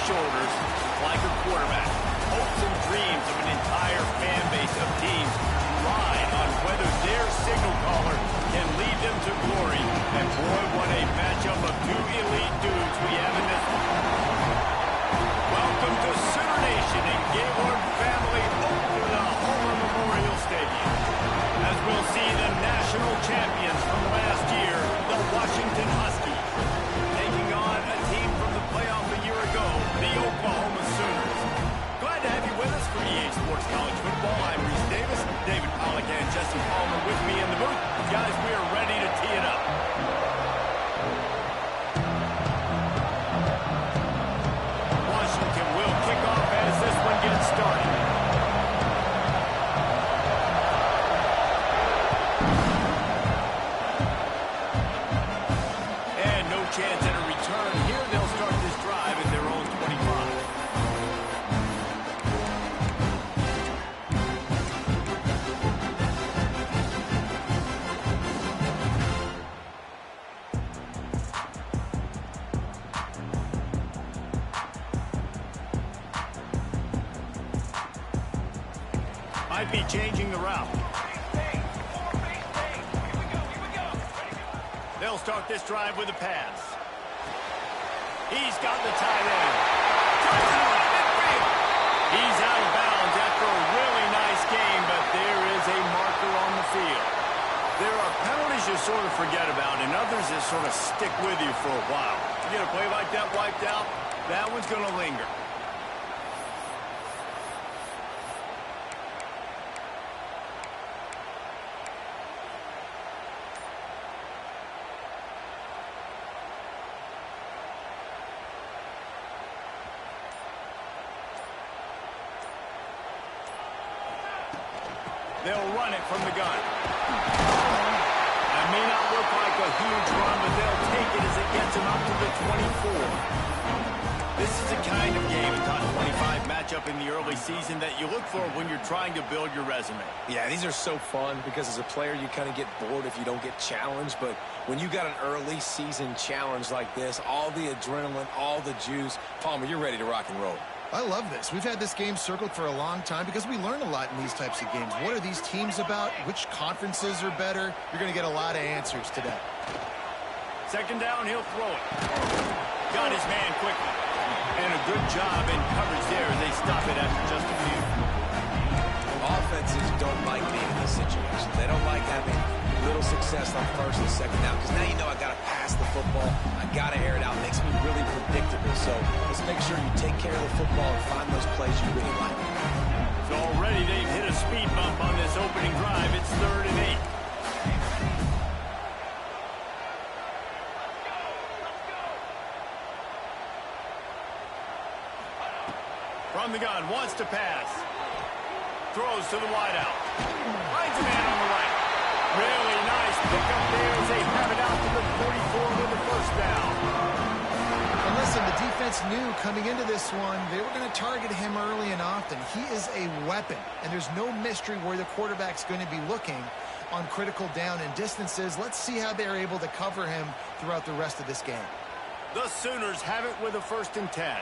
shoulders like a quarterback. Hopes and dreams of an entire fan base of teams ride on whether their signal caller can lead them to glory. And boy, what a matchup of two elite dudes we have in this one. Welcome to Sooner Nation and Gaylord family over the Homer Memorial Stadium, as we'll see the national champions from last year, the Washington Huskies, taking on a team from the playoff a year ago, the Oklahoma Sooners. Glad to have you with us for EA Sports College Football. I'm Reese Davis, David Pollack and Jesse Palmer with me in the booth. Guys, we are ready to tee it up. Washington will kick off as this one gets started. And no chance at a return here. They'll start this drive at their own 25. Might be changing the route. They'll start this drive with a pass. He's got the tight end. He's out of bounds after a really nice game, but there is a marker on the field. There are penalties you sort of forget about, and others that sort of stick with you for a while. You get a play like that wiped out, that one's going to linger. They'll run it from the gun. That may not look like a huge run, but they'll take it as it gets them up to the 24. This is the kind of game, a top 25 matchup in the early season that you look for when you're trying to build your resume. Yeah, these are so fun because as a player, you kind of get bored if you don't get challenged. But when you got an early season challenge like this, all the adrenaline, all the juice, Palmer, you're ready to rock and roll. I love this. We've had this game circled for a long time because we learn a lot in these types of games. What are these teams about? Which conferences are better? You're going to get a lot of answers today. Second down, he'll throw it. Got his man quickly. And a good job in coverage there. They stop it after just a few. Offenses don't like being in this situation. They don't like having little success on first and second down because now you know I got to pass the football. I got to air it out. It makes me really predictable. So let's make sure you take care of the football and find those plays you really like. So already they've hit a speed bump on this opening drive. It's 3rd and 8. From the gun, wants to pass. Throws to the wideout. Finds a man on the right. Really nice pickup there as they have it out to the 44 with the first down. And listen, the defense knew coming into this one, they were going to target him early and often. He is a weapon, and there's no mystery where the quarterback's going to be looking on critical down and distances. Let's see how they're able to cover him throughout the rest of this game. The Sooners have it with a 1st and 10.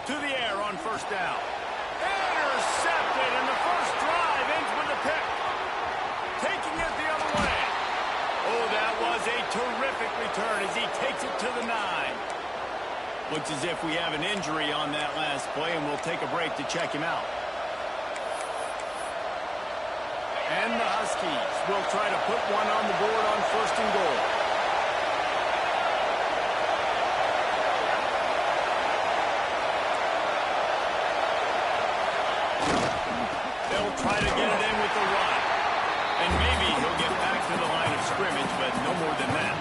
To the air on 1st down. Intercepted, and the first drive ends with a pick. Taking it the other way. Oh, that was a terrific return as he takes it to the 9. Looks as if we have an injury on that last play, and we'll take a break to check him out. And the Huskies will try to put one on the board on 1st and goal. Try to get it in with the run. And maybe he'll get back to the line of scrimmage, but no more than that.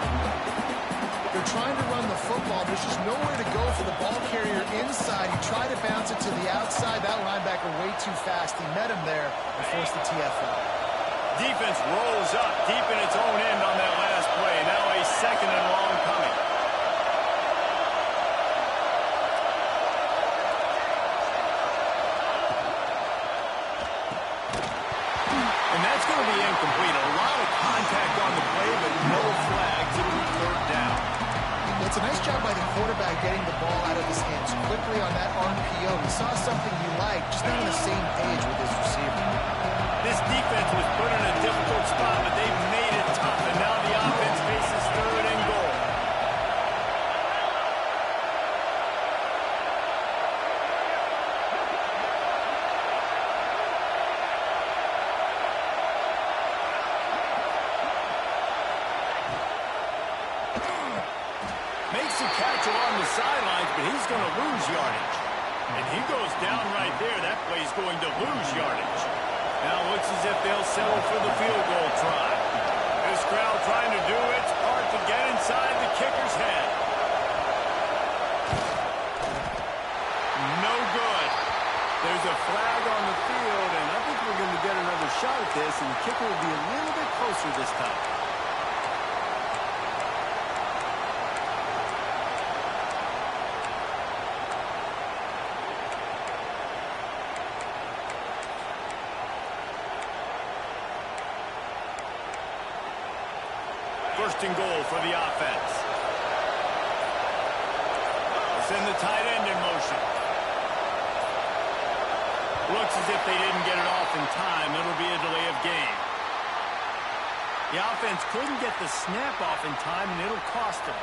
They're trying to run the football. There's just nowhere to go for the ball carrier inside. He tried to bounce it to the outside. That linebacker way too fast. He met him there and forced the TFL. Defense rolls up deep in its own end on that last play. Now a 2nd and long coming. Incomplete. A lot of contact on the play, but no flags. It was 3rd down. Well, It's a nice job by the quarterback getting the ball out of his hands quickly on that RPO. He saw something he liked, just not on the same page with his receiver. This defense was put in a difficult spot, but they've made it tough, and now the offense faces 3rd and goal. Makes the catch along the sidelines, but he's going to lose yardage. And he goes down right there. That play's going to lose yardage. Now it looks as if they'll settle for the field goal try. This crowd trying to do its part to get inside the kicker's head. No good. There's a flag on the field, and I think we're going to get another shot at this, and the kicker will be a little bit closer this time. First and goal for the offense. Send the tight end in motion. Looks as if they didn't get it off in time. It'll be a delay of game. The offense couldn't get the snap off in time, and it'll cost them.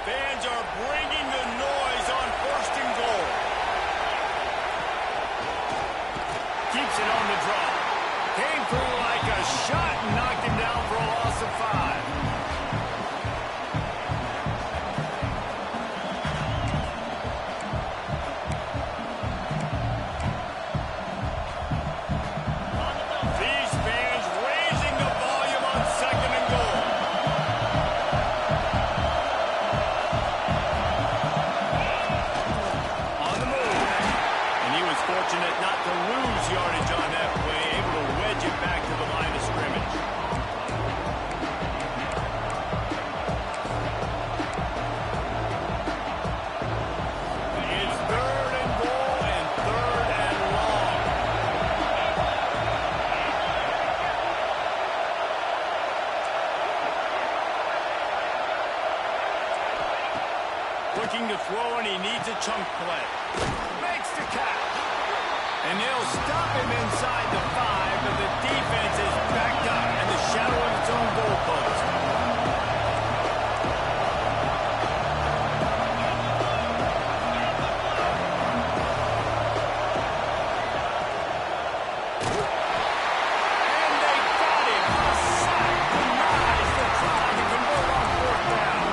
Fans are bringing the noise on 1st and goal. Keeps it on the draw. Came through like a shot and knocked him down for a loss of 5. These fans raising the volume on 2nd and goal. Fortunate not to lose yardage on that play, able to wedge it back to the line of scrimmage. It's 3rd and goal and 3rd and long. Looking to throw, and he needs a chunk play. Makes the catch. And they'll stop him inside the 5, but the defense is backed up in the shadow of its own goalpost. And they got him. A sack denies the try to convert on 4th down.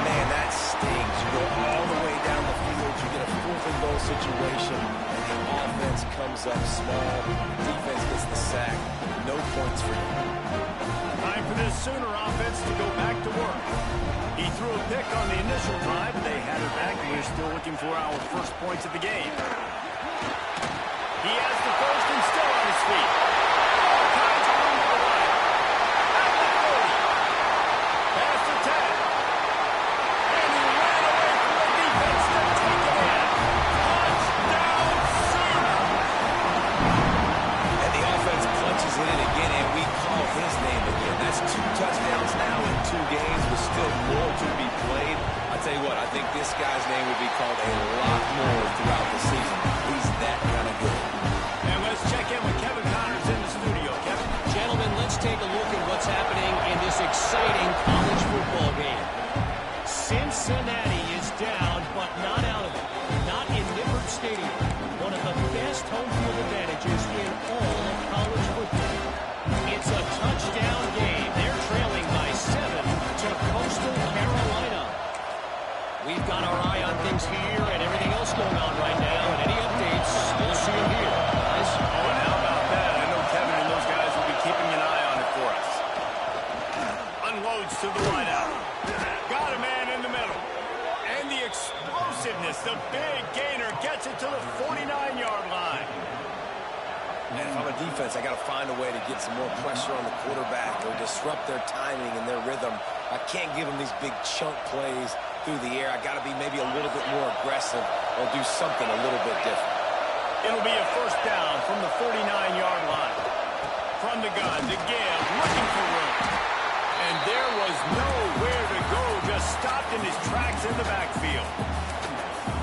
Man, that stings. You go all the way down the field, you get a 4th and goal situation. Offense comes up small. Defense gets the sack. No points for him. Time for this Sooner offense to go back to work. He threw a pick on the initial drive. They had it back, and we're still looking for our first points of the game. He has the first and still on his feet. All kinds of room to the right. At the 40. Past the 10. And he ran away from the defense to take it in. Touchdown, Sooner! And the offense punches it in again, and we call his name again. That's 2 touchdowns now in 2 games, with still more to be played. I tell you what, I think this guy's name will be called a lot more throughout the season. He's that kind of good. And let's check in with Kevin Connors in the studio. Kevin? Gentlemen, let's take a look at what's happening in this exciting college football game. Cincinnati is down, but not out of it. Not in Nippert Stadium. One of the best home field advantages in all of college football. It's a touchdown game. They're trailing by 7 to Coastal Carolina. We've got our eye on things here and everything else going on right now. And any updates, we'll see them here. Guys? Oh, and how about that? I know Kevin and those guys will be keeping an eye on it for us. Unloads to the wideout. Got a man in the middle. And the explosiveness, the big gainer, gets it to the 49-yard line. And if I'm a defense, I got to find a way to get some more pressure on the quarterback or disrupt their timing and their rhythm. I can't give him these big chunk plays through the air. I got to be maybe a little bit more aggressive or do something a little bit different. It'll be a first down from the 49-yard line. From the gun, to give, looking for room. And there was nowhere to go, just stopped in his tracks in the backfield.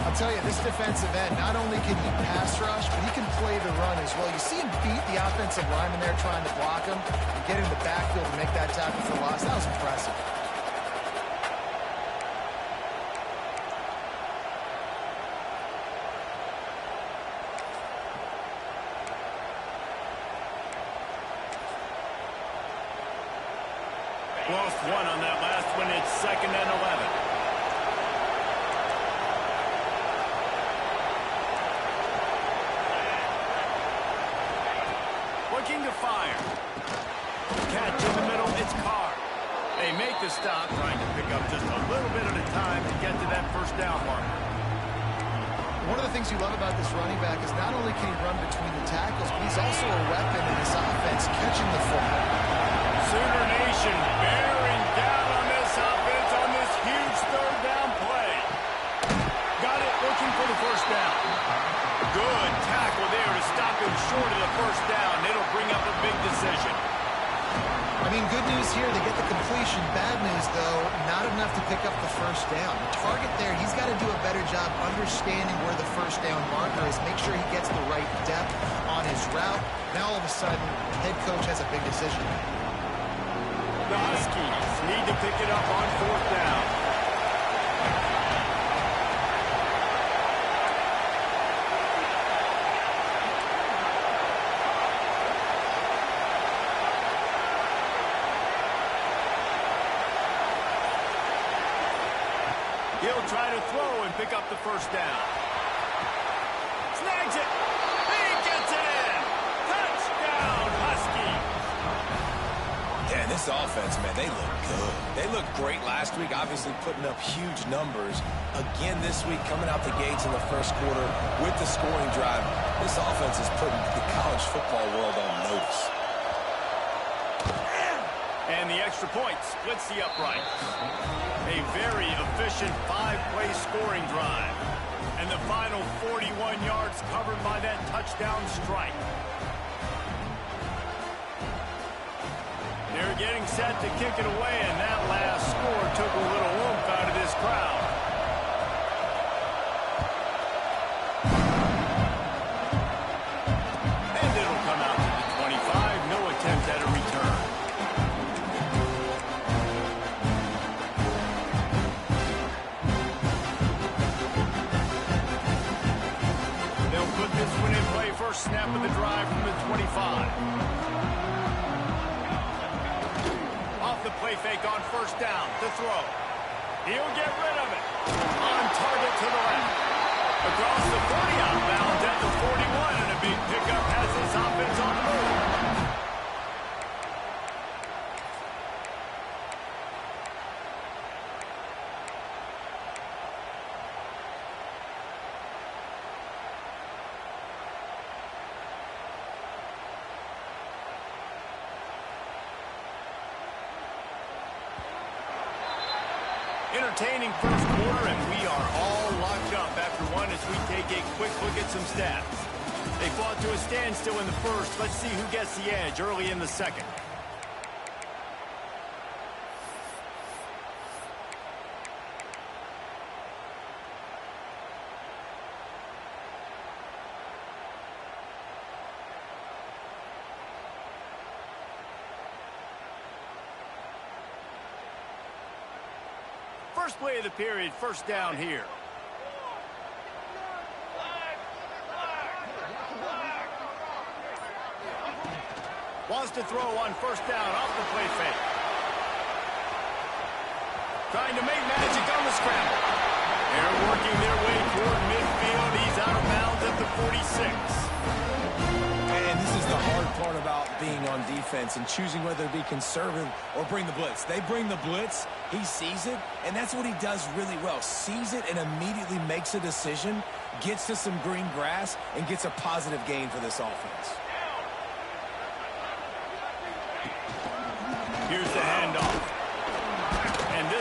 I'll tell you, this defensive end, not only can he pass rush, but he can play the run as well. You see him beat the offensive lineman there trying to block him and get in the backfield to make that tackle for loss. That was impressive. Lost one on that last one. It's 2nd and 11. Looking to fire. Catch in the middle. It's Carr. They make the stop, trying to pick up just a little bit at a time to get to that first down mark. One of the things you love about this running back is not only can he run between the tackles, but he's also a weapon in this offense, catching the football. Sooner Nation bearing down on this offense on this huge third down play. Got it, looking for the first down. Good tackle there to stop him short of the first down. It'll bring up a big decision. I mean, good news here, they get the completion. Bad news, though, not enough to pick up the first down. The target there, he's got to do a better job understanding where the first down marker is, make sure he gets the right depth on his route. Now, all of a sudden, the head coach has a big decision. The Huskies need to pick it up on 4th down. He'll try to throw and pick up the first down. Snags it. He gets it in. Touchdown, Huskies. Yeah, this offense, man, they look good. They looked great last week, obviously putting up huge numbers. Again this week, coming out the gates in the first quarter with the scoring drive. This offense is putting the college football world on notice. And the extra point splits the uprights. A very efficient 5-play scoring drive. And the final 41 yards covered by that touchdown strike. They're getting set to kick it away, and that last score took a little oomph out of this crowd. And it'll come out to the 25. No attempt at a return. They'll put this one in play. First snap of the drive from the 25. The play fake on first down to throw. He'll get rid of it. On target to the left. Across the 40, outbound at the 41, and a big pickup has this offense on the move. Entertaining first quarter, and we are all locked up after one as we take a quick look at some stats. They fought to a standstill in the first. Let's see who gets the edge early in the second. First play of the period, first down here. Wants to throw on first down off the play fake. Trying to make magic on the scramble. They're working their way toward midfield. He's out of bounds at the 46. And this is the hard part about being on defense and choosing whether to be conservative or bring the blitz. They bring the blitz, he sees it, and that's what he does really well. Sees it and immediately makes a decision, gets to some green grass, and gets a positive gain for this offense. Here's the handoff.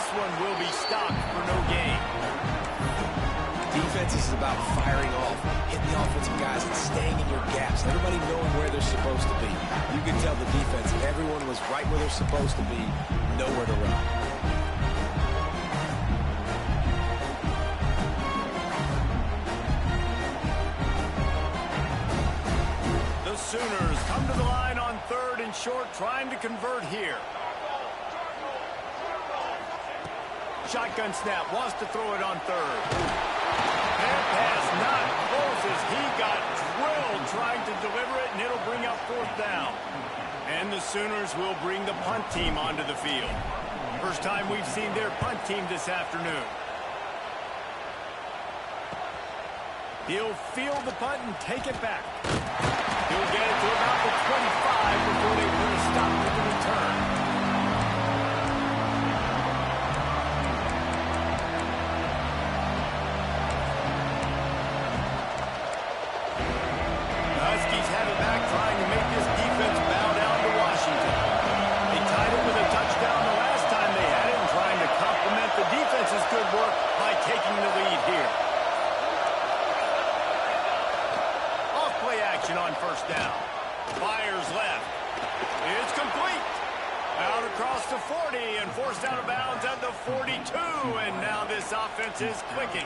this one will be stopped for no gain. Defense is about firing off, hitting the offensive guys, and staying in your gaps. Everybody knowing where they're supposed to be. You can tell the defense, everyone was right where they're supposed to be, nowhere to run. The Sooners come to the line on 3rd and short, trying to convert here. Shotgun snap, wants to throw it on 3rd. And pass not close as he got drilled trying to deliver it, and it'll bring up 4th down. And the Sooners will bring the punt team onto the field. First time we've seen their punt team this afternoon. He'll field the punt and take it back. He'll get it to about the 25 before they put a stop to the return. The Huskies have it back, trying to make this defense bow down to Washington. They tied it with a touchdown the last time they had it, and trying to complement the defense's good work by taking the lead here. Off-play action on 1st down. Fires left. It's complete. Out across the 40 and forced out of bounds at the 42. And now this offense is clicking.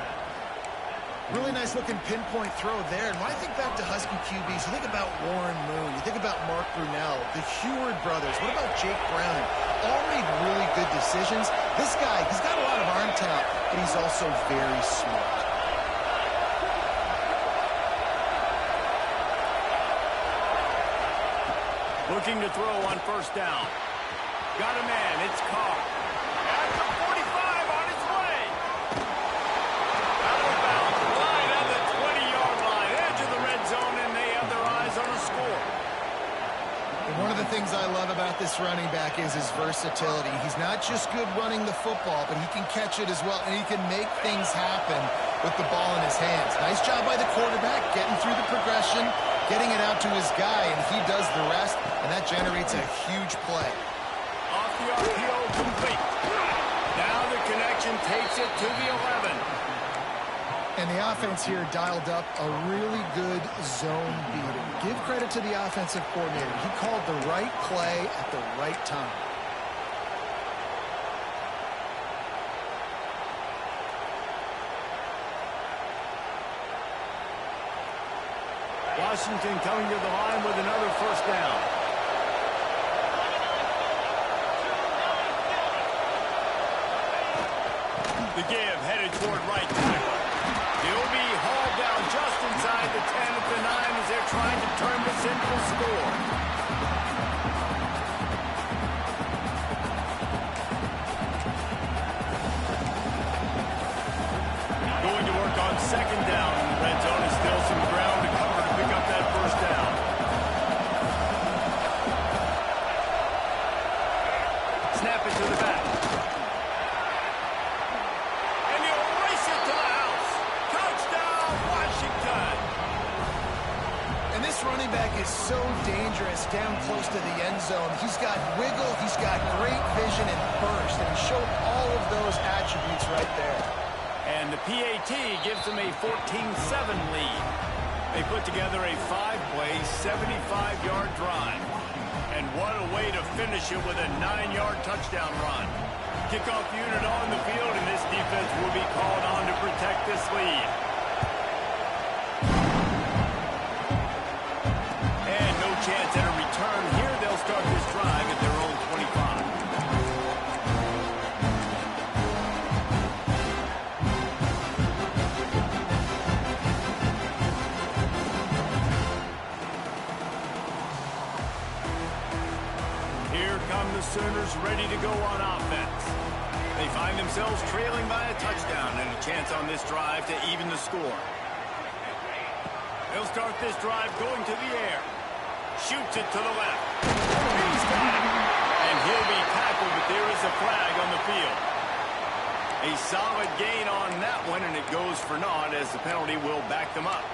Really nice looking pinpoint throw there. And when I think back to Husky QBs, you think about Warren Moon, you think about Mark Brunell, the Heward brothers. What about Jake Browning? All made really good decisions. This guy, he's got a lot of arm talent, but he's also very smart. Looking to throw on 1st down. Got a man. It's Carr. At the 45 on his way. Out of bounds. Right at the 20-yard line. Edge of the red zone, and they have their eyes on a score. And one of the things I love about this running back is his versatility. He's not just good running the football, but he can catch it as well, and he can make things happen with the ball in his hands. Nice job by the quarterback, getting through the progression, getting it out to his guy, and he does the rest, and that generates a huge play. Off the RPO, complete. Now the connection takes it to the 11. And the offense here dialed up a really good zone beater. Give credit to the offensive coordinator. He called the right play at the right time. Washington coming to the line with another 1st down. The give headed toward right tackle. He'll be hauled down just inside the 10 at the 9 as they're trying to turn this into a score. Going to work on 2nd down. In the red zone is still some ground to cover to pick up that 1st down. Snap it to the back. And he'll race it to the house. Touchdown, Washington. And this running back is so dangerous down close to the end zone. He's got wiggle, he's got great vision and burst, and he showed all of those attributes right there. And the PAT gives them a 14-7 lead. They put together a 5-play, 75-yard drive. And what a way to finish it with a 9-yard touchdown run. Kickoff unit on the field, and this defense will be called on to protect this lead. And no chance at a return here. They'll start this drive at their own 25. The Sooners ready to go on offense. They find themselves trailing by a touchdown and a chance on this drive to even the score. They'll start this drive going to the air. Shoots it to the left. He's got it. And he'll be tackled, but there is a flag on the field. A solid gain on that one, and it goes for naught as the penalty will back them up.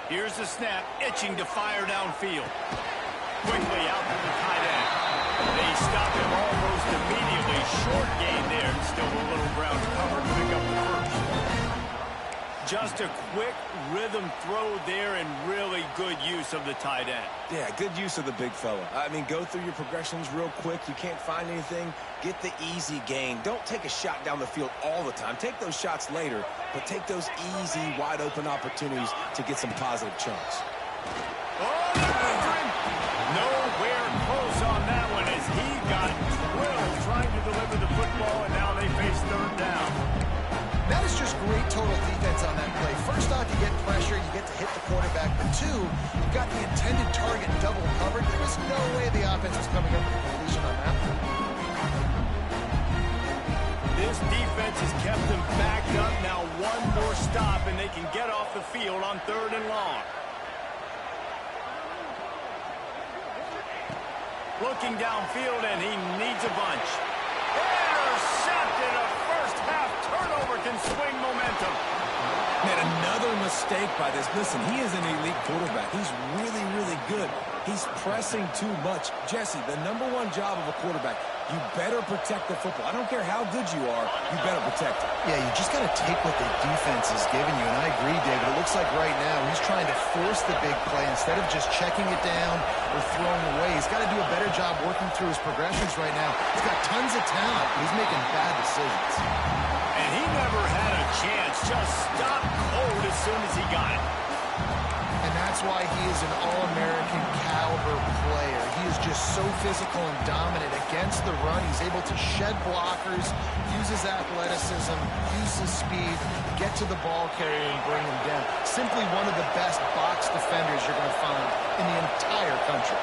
Here's the snap, itching to fire downfield. Quickly out to the tight end. They stop him almost immediately. Short gain there, and still a little ground covered to pick up the first. Just a quick rhythm throw there and really good use of the tight end. Yeah, good use of the big fella. I mean, go through your progressions real quick. You can't find anything. Get the easy gain. Don't take a shot down the field all the time. Take those shots later, but take those easy, wide-open opportunities to get some positive chunks. Oh, nowhere close on that one as he got drilled trying to deliver the football, and now they face third down. That is just great total defense on that play. First off, you get pressure, you get to hit the quarterback. But two, you've got the intended target double covered. There was no way the offense was coming up with a completion on that one. This defense has kept them backed up. Now one more stop, and they can get off the field on 3rd and long. Looking downfield, and he needs a bunch. Intercepted. A first-half turnover can swing momentum. Man, another mistake by this. Listen, he is an elite quarterback. He's really, really good. He's pressing too much. Jesse, the #1 job of a quarterback, you better protect the football. I don't care how good you are, you better protect it. Yeah, you just got to take what the defense is giving you. And I agree, David. It looks like right now he's trying to force the big play instead of just checking it down or throwing away. He's got to do a better job working through his progressions right now. He's got tons of talent. He's making bad decisions. And he never had a chance. Just stopped cold as soon as he got it. And that's why he is an all-American caliber player. He is just so physical and dominant against the run. He's able to shed blockers, use his athleticism, use his speed, get to the ball carrier and bring him down. Simply one of the best box defenders you're going to find in the entire country.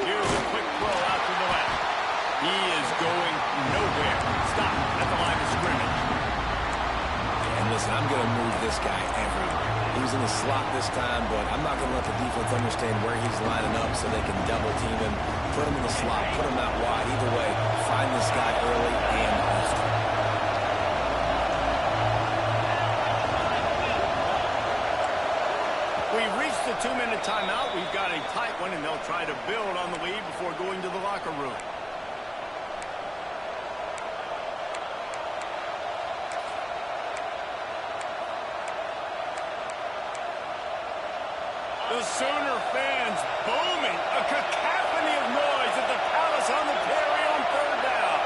Here's a quick throw out to the left. He is going nowhere. Stop at the line of scrimmage. And listen, I'm going to move this guy everywhere. He was in the slot this time, but I'm not going to let the defense understand where he's lining up so they can double team him, put him in the slot, put him out wide. Either way, find this guy early and often. We've reached the 2-minute timeout. We've got a tight one, and they'll try to build on the lead before going to the locker room. The Sooner fans booming. A cacophony of noise at the Palace on the Prairie on 3rd down.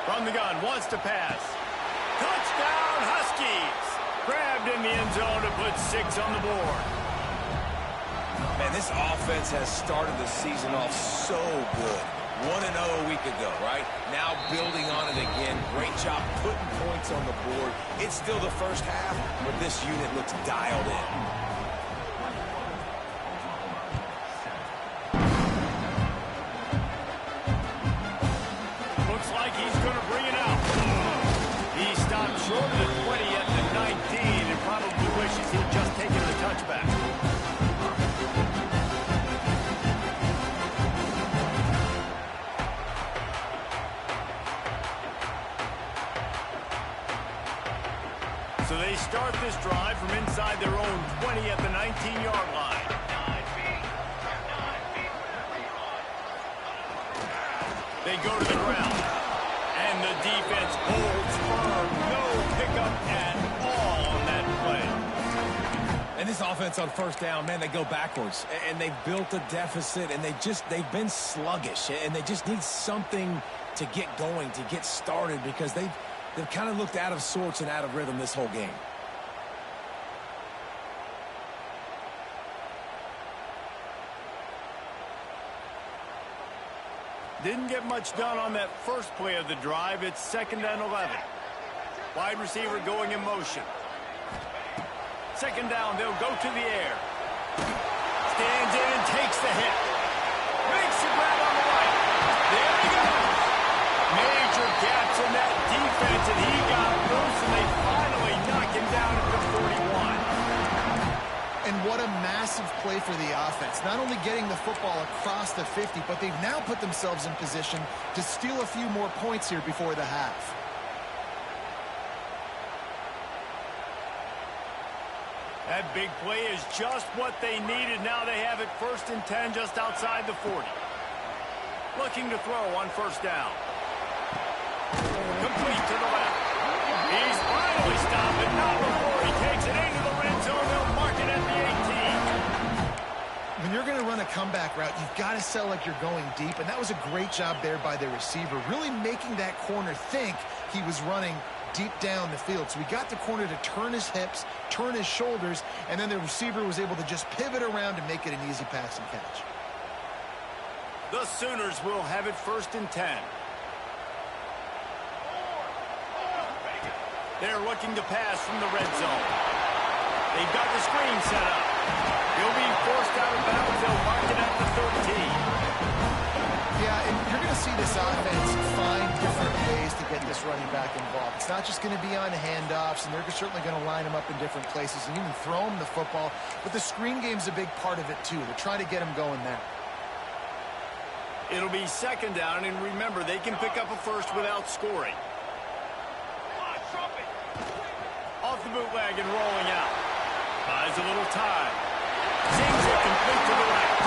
From the gun, wants to pass. Touchdown, Huskies! Grabbed in the end zone to put 6 on the board. Man, this offense has started the season off so good. 1-0 a week ago, right? Now building on it again. Great job putting points on the board. It's still the first half, but this unit looks dialed in. Looks like he's going to bring it out. He stopped short of the 20 at the 19 and probably wishes he'd just taken the touchback. So they start this drive from inside their own 20 at the 19-yard line. They go to the ground. And the defense holds firm. No pickup at all on that play. And this offense on 1st down, man, they go backwards. And they've built a deficit, and they've been sluggish. And they just need something to get going, to get started, because they've kind of looked out of sorts and out of rhythm this whole game. Didn't get much done on that first play of the drive. It's 2nd and 11. Wide receiver going in motion. 2nd down, they'll go to the air. Stands in and takes the hit. Makes the grab on the right. There he goes. Major gaps in that defense, and he got loose, and they finally knock him down at the 41. And what a massive play for the offense. Not only getting the football across the 50, but they've now put themselves in position to steal a few more points here before the half. That big play is just what they needed. Now they have it 1st and 10 just outside the 40. Looking to throw on 1st down. Complete to the left. He's finally stopped, but not before he takes it into the red zone. They'll mark it at the 18. When you're going to run a comeback route, you've got to sell like you're going deep, and that was a great job there by the receiver, really making that corner think he was running deep down the field. So he got the corner to turn his hips, turn his shoulders, and then the receiver was able to just pivot around and make it an easy pass and catch. The Sooners will have it 1st and 10. They're looking to pass from the red zone. They've got the screen set up. He'll be forced out of bounds. They'll mark it at the 13. Yeah, and you're going to see this offense find different ways to get this running back involved. It's not just going to be on handoffs, and they're certainly going to line him up in different places and even throw him the football. But the screen game's a big part of it, too. They're trying to get him going there. It'll be 2nd down, and remember, they can pick up a first without scoring. Off the bootleg and rolling out. Buys a little time. Sings it complete to the right.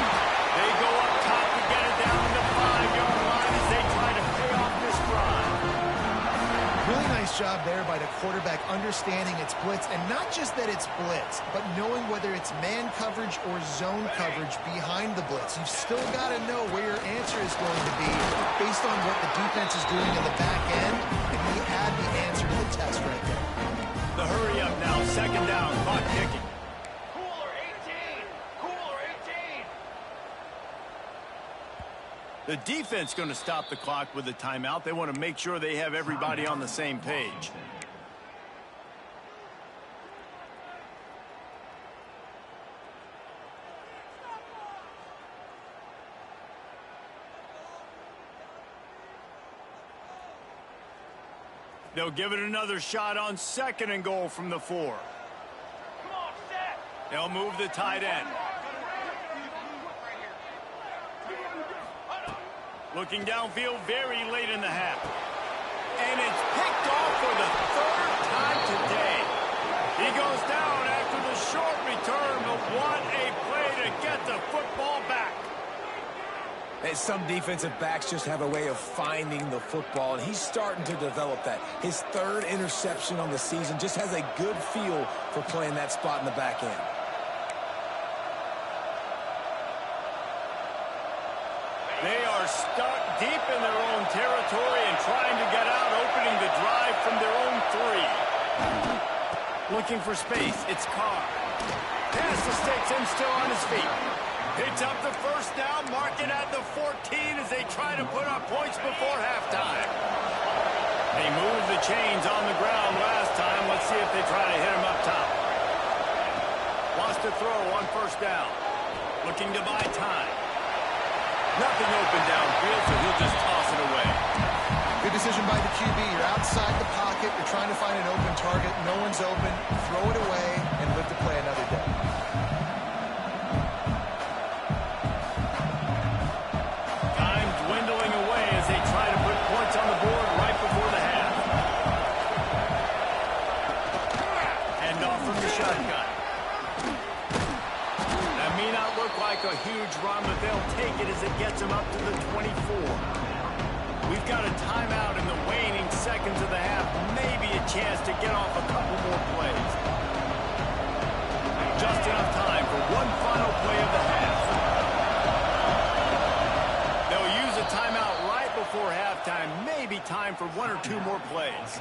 They go up top to get it down to the 5-yard line as they try to pay off this drive. Really nice job there by the quarterback understanding it's blitz, and not just that it's blitz, but knowing whether it's man coverage or zone coverage behind the blitz. You've still got to know where your answer is going to be based on what the defense is doing in the back end, and he had the answer to the test right there. The hurry up now, 2nd down, clock ticking. Cooler 18! Cooler 18! The defense going to stop the clock with a timeout. They want to make sure they have everybody on the same page. They'll give it another shot on 2nd and goal from the 4. Come on, set! They'll move the tight end. Looking downfield very late in the half. And it's picked off for the 3rd time today. He goes down after the short return, but what a play to get the football back. And some defensive backs just have a way of finding the football, and he's starting to develop that. His 3rd interception on the season, just has a good feel for playing that spot in the back end. They are stuck deep in their own territory and trying to get out, opening the drive from their own 3. Looking for space, it's Carr. Pass the sticks and still on his feet. Picks up the 1st down, mark it at the 14 as they try to put up points before halftime. They moved the chains on the ground last time. Let's see if they try to hit him up top. Wants to throw on 1st down. Looking to buy time. Nothing open downfield, so he'll just toss it away. Good decision by the QB. You're outside the pocket. You're trying to find an open target. No one's open. Throw it away and live to play another day. Time dwindling away as they try to put points on the board right before the half. Hand off from the shotgun. That may not look like a huge run, but they'll take it as it gets them up to the 24. We've got a timeout in the waning seconds of the half. Maybe a chance to get off a couple more plays. Just enough time for one final play of the half. They'll use a timeout right before halftime. Maybe time for 1 or 2 more plays.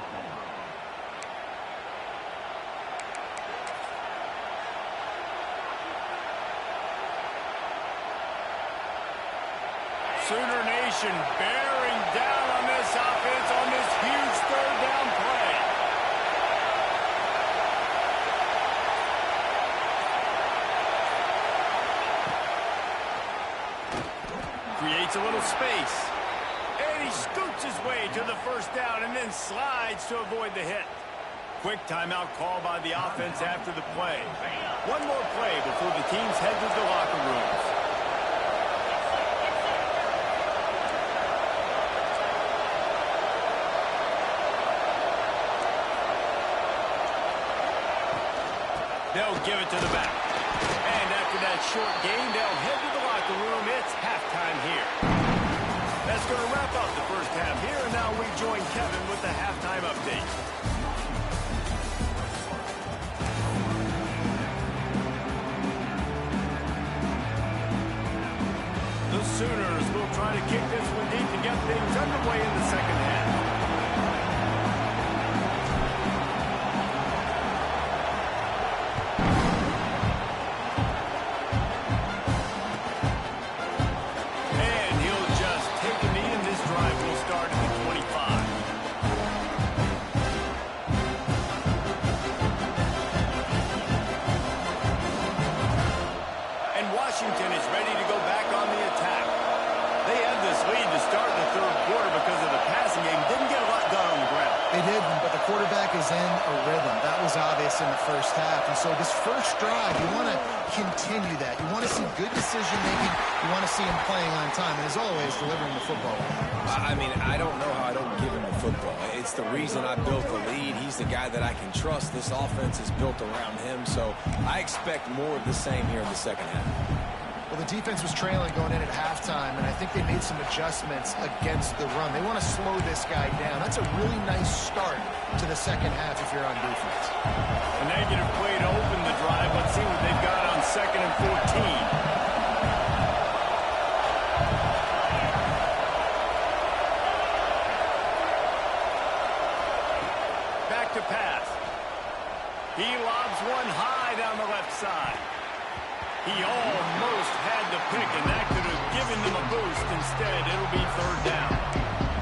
Sooner Nation bearing down on this offense on this huge 3rd down play. Gets a little space. And he scoots his way to the first down and then slides to avoid the hit. Quick timeout call by the offense after the play. One more play before the teams head to the locker rooms. They'll give it to the back. And after that short gain, they'll head to the locker room. It's halftime here. That's going to wrap up the first half here. And now we join Kevin with the halftime update. The Sooners will try to kick this one deep to get things underway in the second half. Washington is ready to go back on the attack. They had this lead to start the third quarter because of the passing game. Didn't get a lot done on the ground. They didn't, but the quarterback is in a rhythm. That was obvious in the first half. And so this first drive, you want to continue that. You want to see good decision-making. You want to see him playing on time. And as always, delivering the football. I mean, I don't know how I don't give him the football. It's the reason I built the lead. He's the guy that I can trust. This offense is built around him. So I expect more of the same here in the second half. Well, the defense was trailing going in at halftime, and I think they made some adjustments against the run. They want to slow this guy down. That's a really nice start to the second half if you're on defense. A negative play to open the drive. Let's see what they've got on 2nd and 14. Back to pass. He lobs one high down the left side. He almost had the pick, and that could have given them a boost. Instead, it'll be third down.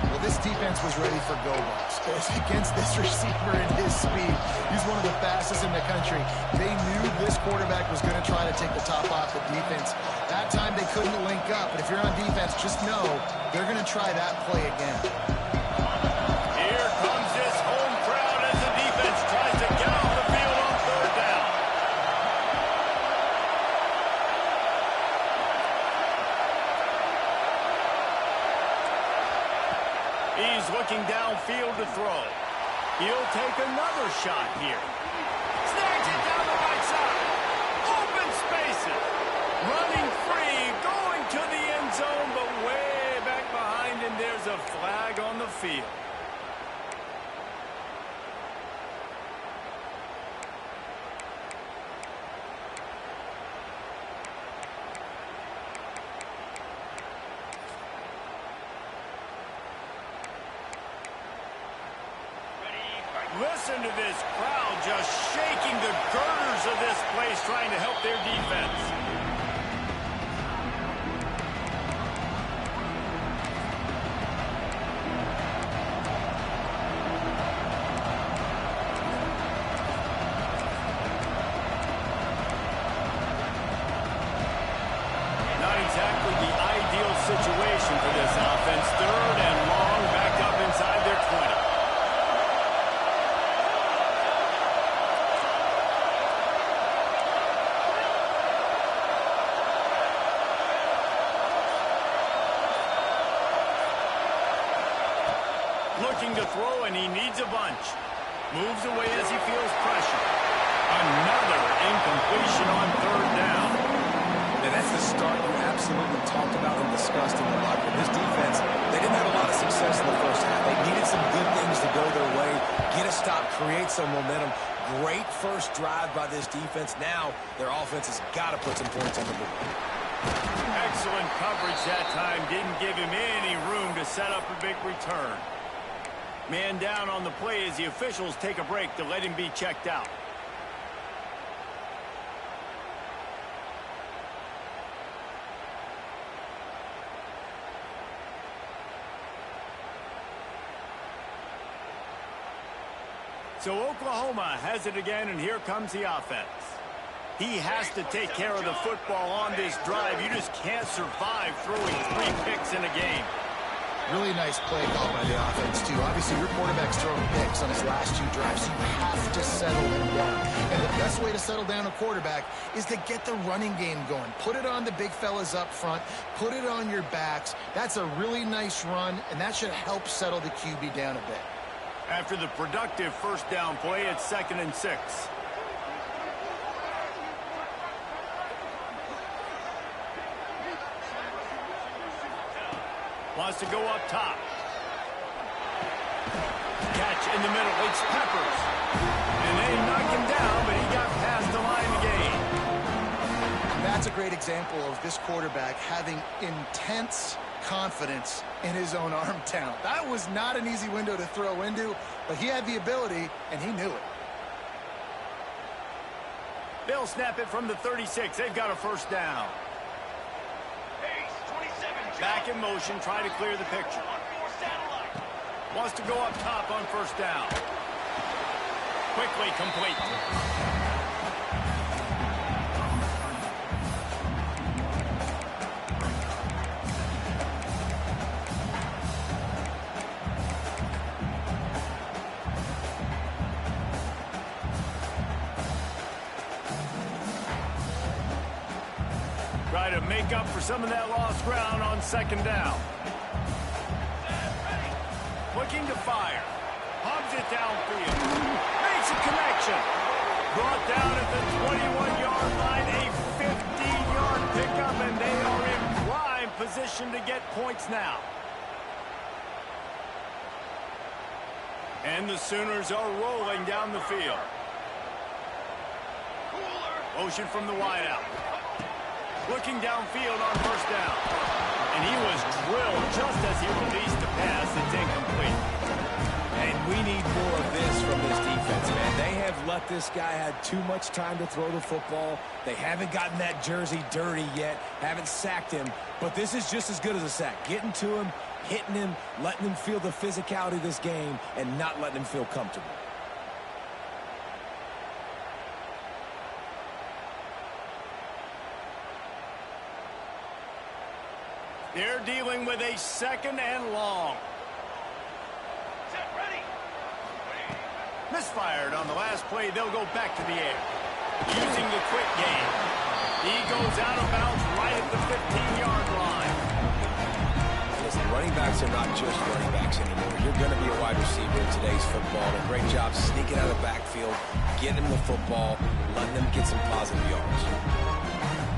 Well, this defense was ready for go-balls. Against this receiver and his speed, he's one of the fastest in the country. They knew this quarterback was going to try to take the top off the defense. That time they couldn't link up, but if you're on defense, just know they're going to try that play again. Here comes this home crowd as the defense tries to get off the field on third down. He's looking downfield to throw. He'll take another shot here. Snags it down the right side. Open spaces. Running free, going to the end zone, but way back behind him, there's a flag on the field. Listen to this crowd just shaking the girders of this place, trying to help their defense. Not exactly the ideal situation for this offense. Third and long, backed up inside their 20. Looking to throw, and he needs a bunch. Moves away as he feels pressure. Another incompletion on third down. And that's the start you absolutely talked about and discussed in the locker room. This defense, they didn't have a lot of success in the first half. They needed some good things to go their way, get a stop, create some momentum. Great first drive by this defense. Now their offense has got to put some points on the board. Excellent coverage that time. Didn't give him any room to set up a big return. Man down on the play as the officials take a break to let him be checked out. So Oklahoma has it again, and here comes the offense. He has to take care of the football on this drive. You just can't survive throwing 3 picks in a game. Really nice play call by the offense, too. Obviously, your quarterback's throwing picks on his last 2 drives, so you have to settle him down. And the best way to settle down a quarterback is to get the running game going. Put it on the big fellas up front. Put it on your backs. That's a really nice run, and that should help settle the QB down a bit. After the productive first down play, it's 2nd and 6. Wants to go up top. Catch in the middle. It's Peppers. And they knock him down, but he got past the line to gain. That's a great example of this quarterback having intense confidence in his own arm talent. That was not an easy window to throw into, but he had the ability, and he knew it. They'll snap it from the 36. They've got a first down. Back in motion, try to clear the picture. Wants to go up top on first down. Quickly complete. Try to make up for some of that lost ground on second down. Looking to fire. Pumps it downfield. Makes a connection. Brought down at the 21-yard line. A 15-yard pickup, and they are in prime position to get points now. And the Sooners are rolling down the field. Motion from the wideout. Looking downfield on first down. And he was drilled just as he released the pass. It's incomplete. And we need more of this from this defense, man. They have let this guy have too much time to throw the football. They haven't gotten that jersey dirty yet, haven't sacked him. But this is just as good as a sack. Getting to him, hitting him, letting him feel the physicality of this game, and not letting him feel comfortable. They're dealing with a 2nd and long. Set, ready. Misfired on the last play. They'll go back to the air. Using the quick game. He goes out of bounds right at the 15-yard line. Listen, running backs are not just running backs anymore. You're going to be a wide receiver in today's football. And a great job sneaking out of the backfield, getting them the football, letting them get some positive yards.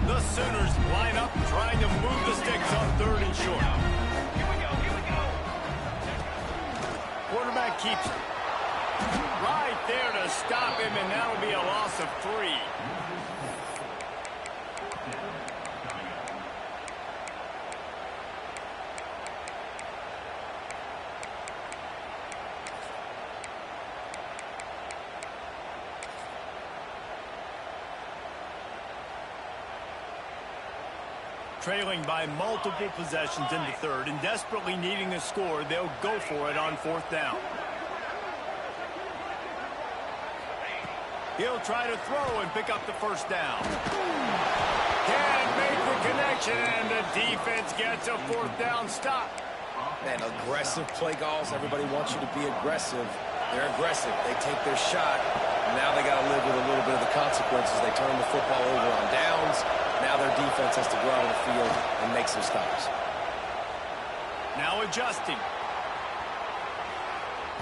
The Sooners line up trying to move the sticks on 3rd and short. Here we go. Quarterback keeps it. Right there to stop him, and that'll be a loss of 3. Trailing by multiple possessions in the 3rd and desperately needing a score, they'll go for it on 4th down. He'll try to throw and pick up the first down. Can't make the connection, and the defense gets a 4th down stop. Man, aggressive play calls. Everybody wants you to be aggressive. They're aggressive. They take their shot. Now they got to live with a little bit of the consequences. They turn the football over on downs. Now their defense has to go out on the field and make some stops. Now adjusting.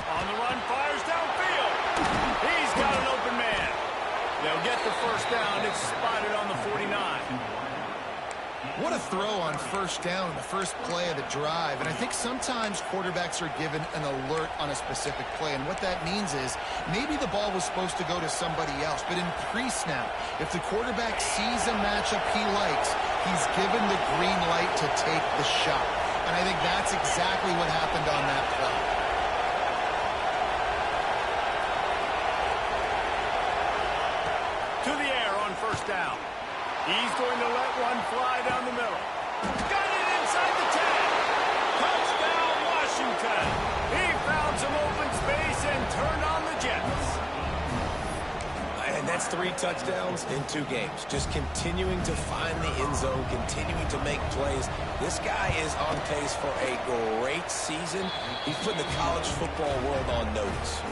On the run, fires downfield. He's got an open man. They'll get the first down. It's spotted on the 49. What a throw on first down in the first play of the drive. And I think sometimes quarterbacks are given an alert on a specific play. And what that means is maybe the ball was supposed to go to somebody else. But in pre-snap, if the quarterback sees a matchup he likes, he's given the green light to take the shot. And I think that's exactly what happened on that play. To the air on first down. He's going to let one fly down the middle. Got it inside the 10. Touchdown, Washington. He found some open space and turned on the Jets. And That's 3 touchdowns in 2 games. Just continuing to find the end zone, continuing to make plays. This guy is on pace for a great season. He's putting the college football world on notice.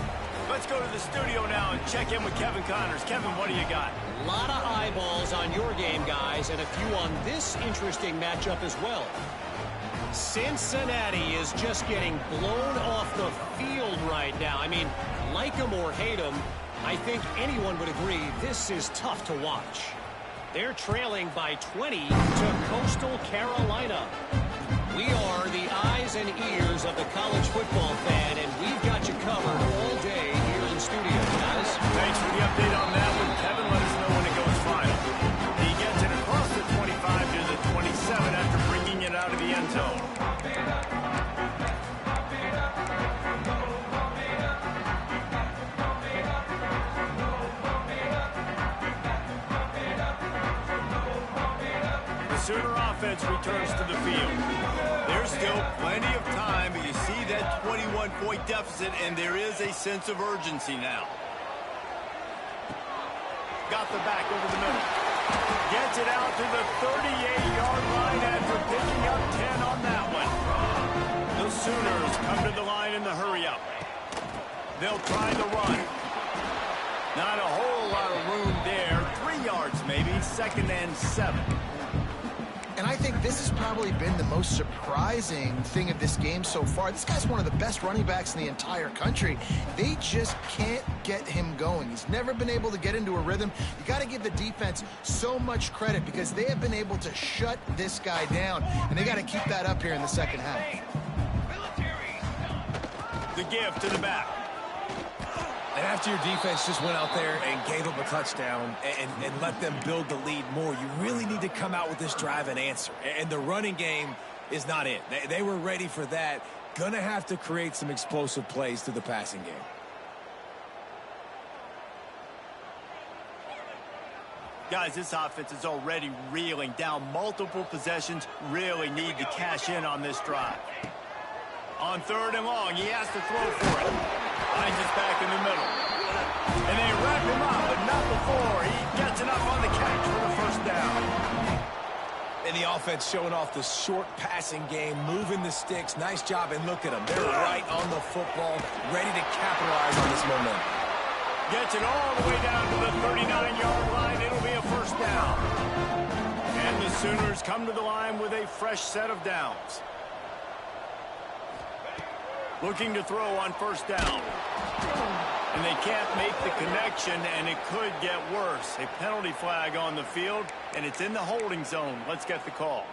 Let's go to the studio now and check in with Kevin Connors. Kevin, what do you got? A lot of eyeballs on your game, guys, and a few on this interesting matchup as well. Cincinnati is just getting blown off the field right now. I mean, like him or hate him, I think anyone would agree this is tough to watch. They're trailing by 20 to Coastal Carolina. We are the eyes and ears of the college football fan, and we've got you covered all day here in studio, guys. Thanks for the update on that one, Kevin. Let us know when it goes final. He gets it across the 25 to the 27 after bringing it out of the end zone. Sooner offense returns to the field. There's still plenty of time, but you see that 21-point deficit, and there is a sense of urgency now. Got the back over the middle. Gets it out to the 38-yard line after picking up 10 on that one. The Sooners come to the line in the hurry-up. They'll try the run. Not a whole lot of room there. 3 yards maybe, 2nd and 7. And I think this has probably been the most surprising thing of this game so far. This guy's one of the best running backs in the entire country. They just can't get him going. He's never been able to get into a rhythm. You got to give the defense so much credit because they have been able to shut this guy down, and they got to keep that up here in the second half. The give to the back. And after your defense just went out there and gave them a touchdown and let them build the lead more, you really need to come out with this drive and answer. And the running game is not it. They were ready for that. Gonna have to create some explosive plays through the passing game. Guys, this offense is already reeling down multiple possessions. Really need to cash in on this drive. On 3rd and long, he has to throw for it. Finds his back in the middle. And they wrap him up, but not before he gets enough on the catch for the 1st down. And the offense showing off the short passing game, moving the sticks. Nice job, and look at them. They're right on the football, ready to capitalize on this momentum. Gets it all the way down to the 39-yard line. It'll be a 1st down. And the Sooners come to the line with a fresh set of downs. Looking to throw on 1st down. And they can't make the connection, and it could get worse. A penalty flag on the field, and it's in the holding zone. Let's get the call.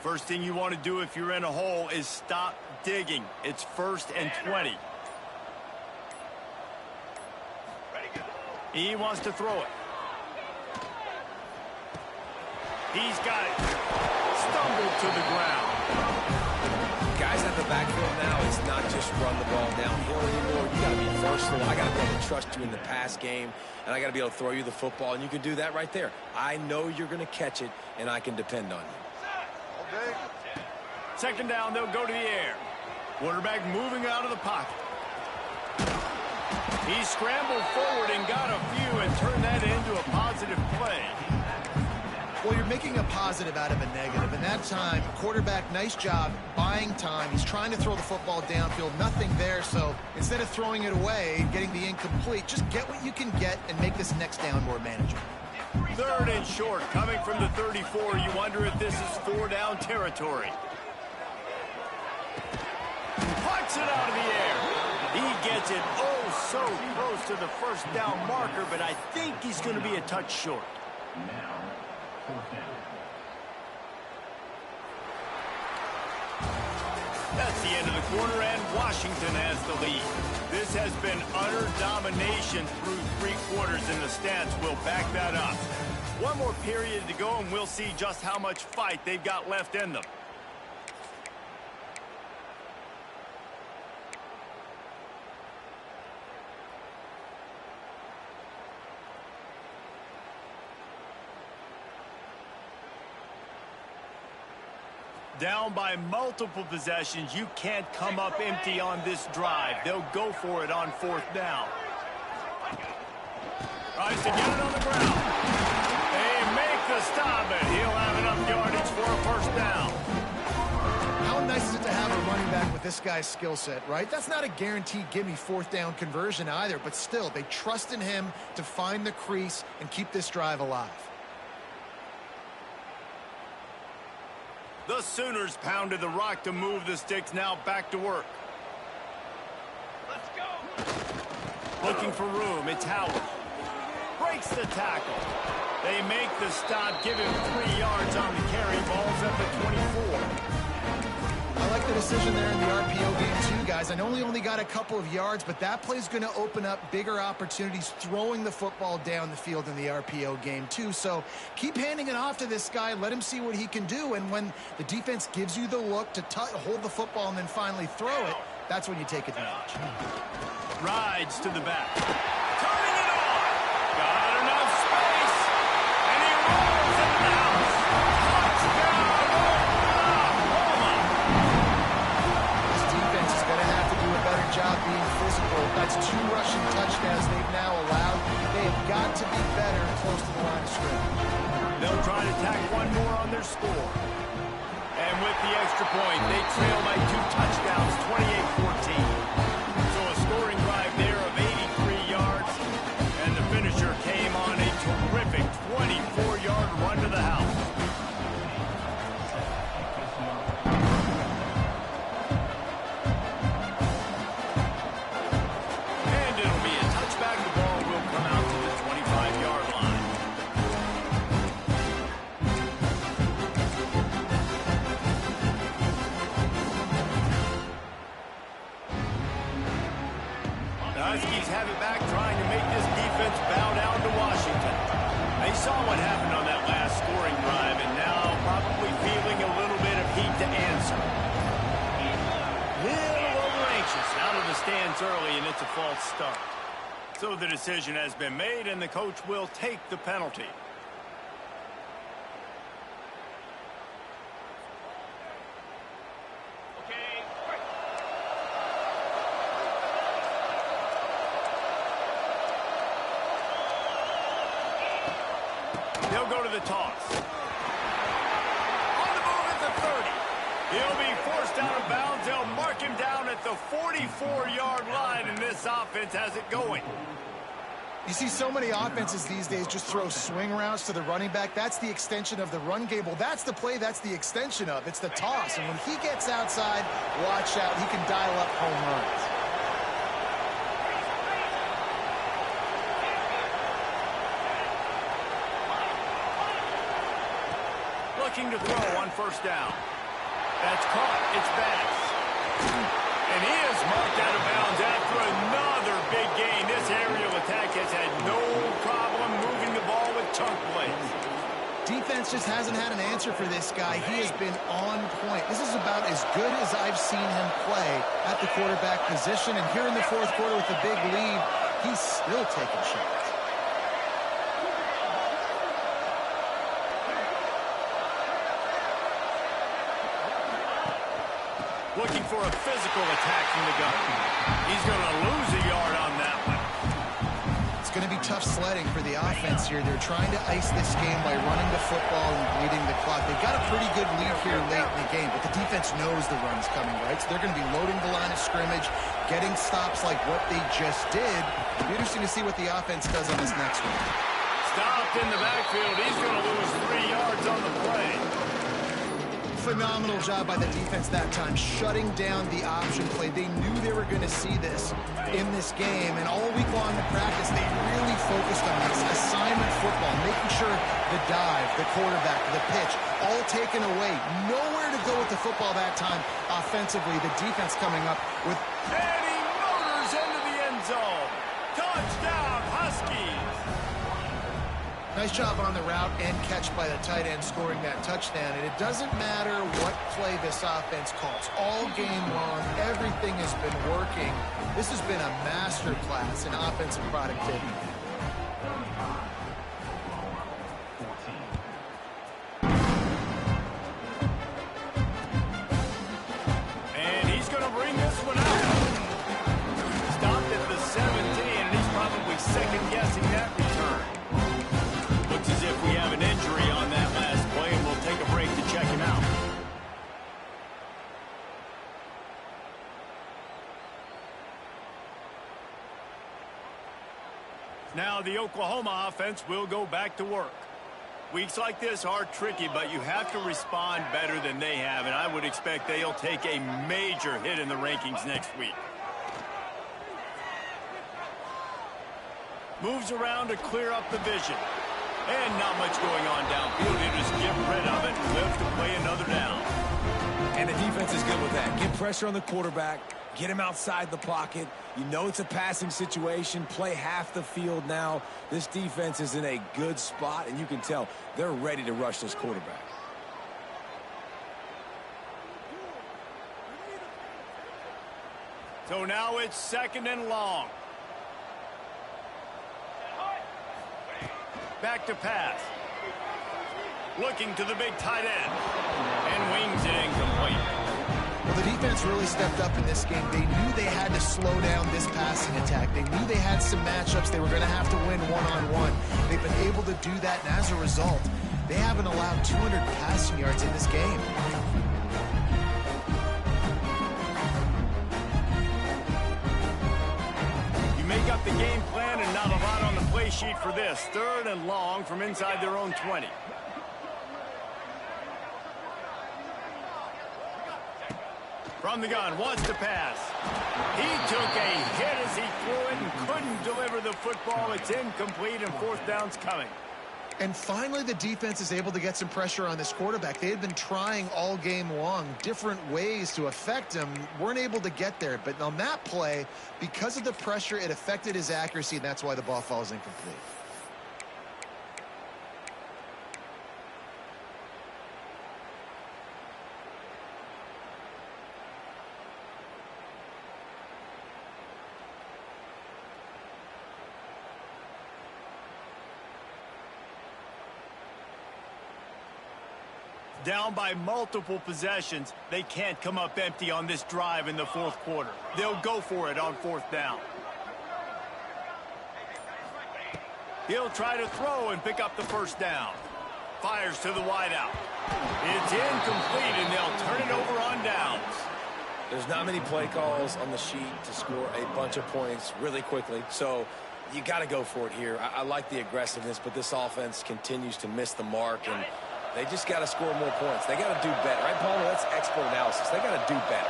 First thing you want to do if you're in a hole is stop digging. It's 1st and 20. He wants to throw it. He's got it. Stumbled to the ground. Guys at the backfield now, it's not just run the ball downhill anymore. You got to be versatile. I got to be able to trust you in the pass game, and I got to be able to throw you the football, and you can do that right there. I know you're going to catch it, and I can depend on you. 2nd down, they'll go to the air. Quarterback moving out of the pocket. He scrambled forward and got a few and turned that into a positive play. Well, you're making a positive out of a negative, and that time, quarterback, nice job buying time. He's trying to throw the football downfield, nothing there, so instead of throwing it away, getting the incomplete, just get what you can get and make this next down more manageable. 3rd and short, coming from the 34. You wonder if this is 4-down territory. Puts it out of the air. He gets it oh so close to the 1st down marker, but I think he's going to be a touch short. That's the end of the quarter, and Washington has the lead. This has been utter domination through 3 quarters, and the stats will back that up. One more period to go, and we'll see just how much fight they've got left in them. Down by multiple possessions, you can't come up empty on this drive. They'll go for it on 4th down. Tries to get it on the ground. They make the stop, and he'll have enough yardage for a 1st down. How nice is it to have a running back with this guy's skill set, right? That's not a guaranteed gimme 4th down conversion either, but still, they trust in him to find the crease and keep this drive alive. The Sooners pounded the rock to move the sticks, now back to work. Let's go. Looking for room, it's Howard. Breaks the tackle. They make the stop, give him 3 yards on the carry. Ball's up at 24. I like the decision there in the RPO game too, guys. I know he only got a couple of yards, but that play's going to open up bigger opportunities throwing the football down the field in the RPO game too. So keep handing it off to this guy. Let him see what he can do. And when the defense gives you the look to hold the football and then finally throw it, that's when you take advantage. Rides to the back. Turning it on. Got enough space. And he rolls into the house. Touchdown, Oklahoma. This defense is going to have to do a better job being physical. That's 2 rushing touchdowns they've now allowed. They have got to be better close to the line of scrimmage. They'll try to tack 1 more on their score. And with the extra point, they trail by 2 touchdowns, 28-14. So a scoring drive there of 83 yards. And the finisher came on a terrific 24-yard run to the house. And it'll be a touchback. The ball will come out to the 25-yard line. The Huskies have it back, trying to make this defense bow down to Washington. They saw what happened on that last scoring drive, and now probably feeling a little bit of heat to answer. Little over-anxious, out of the stands early, and it's a false start. So the decision has been made, and the coach will take the penalty. Okay. They'll go to the toss. On the move at the 30. He'll be forced out of bounds. They'll mark him down at the 44-yard line, and this offense has it going. You see so many offenses these days just throw swing routes to the running back. That's the extension of the run game. Well, that's the play that's the extension of. It's the toss. And when he gets outside, watch out. He can dial up home runs. Looking to throw on 1st down. That's caught. It's Bass. And he is marked out of bounds after another big gain. This aerial attack has had no problem moving the ball with chunk plays. Defense just hasn't had an answer for this guy. He has been on point. This is about as good as I've seen him play at the quarterback position. And here in the 4th quarter with the big lead, he's still taking shots. Looking for a physical attack from the gun. He's going to lose a yard on that one. It's going to be tough sledding for the offense here. They're trying to ice this game by running the football and bleeding the clock. They've got a pretty good lead here late in the game, but the defense knows the run's coming, right? So they're going to be loading the line of scrimmage, getting stops like what they just did. It'll be interesting to see what the offense does on this next one. Stopped in the backfield. He's going to lose 3 yards on the play. Phenomenal job by the defense that time, shutting down the option play. They knew they were going to see this in this game, and all week long in practice, they really focused on this assignment football, making sure the dive, the quarterback, the pitch, all taken away. Nowhere to go with the football that time offensively. The defense coming up with... And he motors into the end zone. Touchdown, Huskies. Nice job on the route and catch by the tight end scoring that touchdown. And it doesn't matter what play this offense calls. All game long, everything has been working. This has been a master class in offensive productivity. second-guessing that return. Looks as if we have an injury on that last play, and we'll take a break to check him out. Now the Oklahoma offense will go back to work. Weeks like this are tricky, but you have to respond better than they have, and I would expect they'll take a major hit in the rankings next week. Moves around to clear up the vision. And not much going on downfield. He just get rid of it and live to play another down. And the defense is good with that. Get pressure on the quarterback. Get him outside the pocket. You know it's a passing situation. Play half the field now. This defense is in a good spot, and you can tell they're ready to rush this quarterback. So now it's 2nd and long. Back to pass. Looking to the big tight end. And wings it incomplete. Well, the defense really stepped up in this game. They knew they had to slow down this passing attack. They knew they had some matchups they were going to have to win one-on-one. They've been able to do that, and as a result, they haven't allowed 200 passing yards in this game. You make up the game plan and not a lot on the play sheet for this. 3rd and long from inside their own 20. From the gun, wants to pass. He took a hit as he threw it and couldn't deliver the football. It's incomplete, and 4th down's coming. And finally, the defense is able to get some pressure on this quarterback. They had been trying all game long different ways to affect him. Weren't able to get there. But on that play, because of the pressure, it affected his accuracy, and that's why the ball falls incomplete. Down by multiple possessions, they can't come up empty on this drive in the 4th quarter. They'll go for it on 4th down. He'll try to throw and pick up the 1st down. Fires to the wideout. It's incomplete, and they'll turn it over on downs. There's not many play calls on the sheet to score a bunch of points really quickly, so you got to go for it here. I like the aggressiveness, but this offense continues to miss the mark, and they just got to score more points. They got to do better. Right, Palmer? That's expert analysis. They got to do better.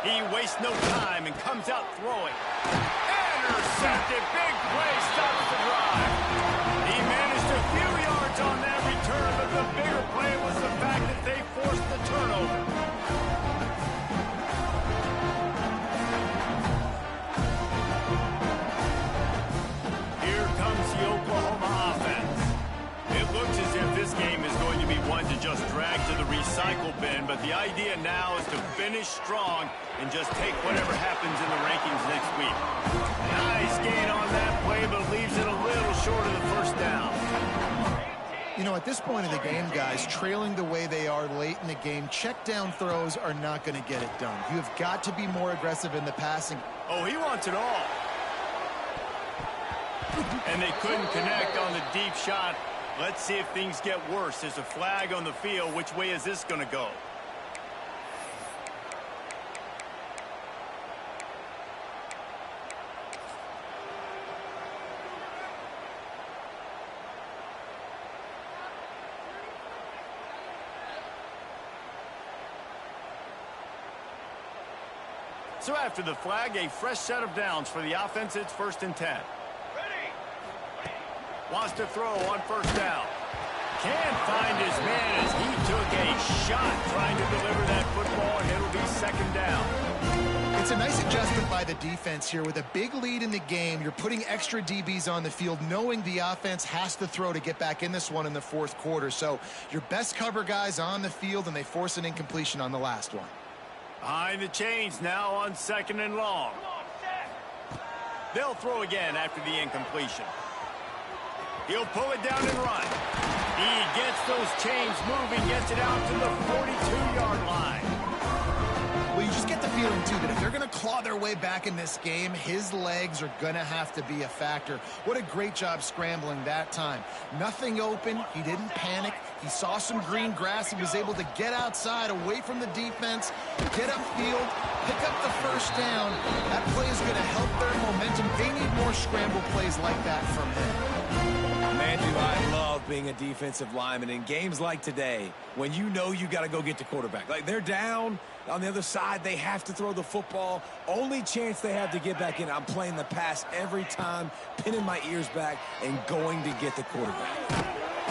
He wastes no time and comes out throwing. Intercepted. Big play stops the drive. He managed a few yards on that return, but the bigger play was the fact that they forced the turnover. Oklahoma offense. It looks as if this game is going to be one to just drag to the recycle bin, but the idea now is to finish strong and just take whatever happens in the rankings next week. Nice gain on that play, but leaves it a little short of the 1st down. You know, at this point in the game, guys, trailing the way they are late in the game, check down throws are not going to get it done. You have got to be more aggressive in the passing. Oh, he wants it all. And they couldn't connect on the deep shot. Let's see if things get worse. There's a flag on the field. Which way is this going to go? So after the flag, a fresh set of downs for the offense. It's 1st and 10. Wants to throw on 1st down. Can't find his man as he took a shot trying to deliver that football, and it'll be 2nd down. It's a nice adjustment by the defense here. With a big lead in the game, you're putting extra DBs on the field, knowing the offense has to throw to get back in this one in the 4th quarter. So your best cover guys on the field, and they force an incompletion on the last one. Behind the chains now on 2nd and long. They'll throw again after the incompletion. He'll pull it down and run. He gets those chains moving, gets it out to the 42-yard line. Well, Well, you just get the feeling, too, that if they're going to claw their way back in this game, his legs are going to have to be a factor. What a great job scrambling that time. Nothing open. He didn't panic. He saw some green grass. He was able to get outside, away from the defense, get upfield, pick up the first down. That play is going to help their momentum. They need more scramble plays like that from him. Man, do I love being a defensive lineman in games like today when you know you got to go get the quarterback. Like, they're down on the other side. They have to throw the football. Only chance they have to get back in. I'm playing the pass every time, pinning my ears back and going to get the quarterback.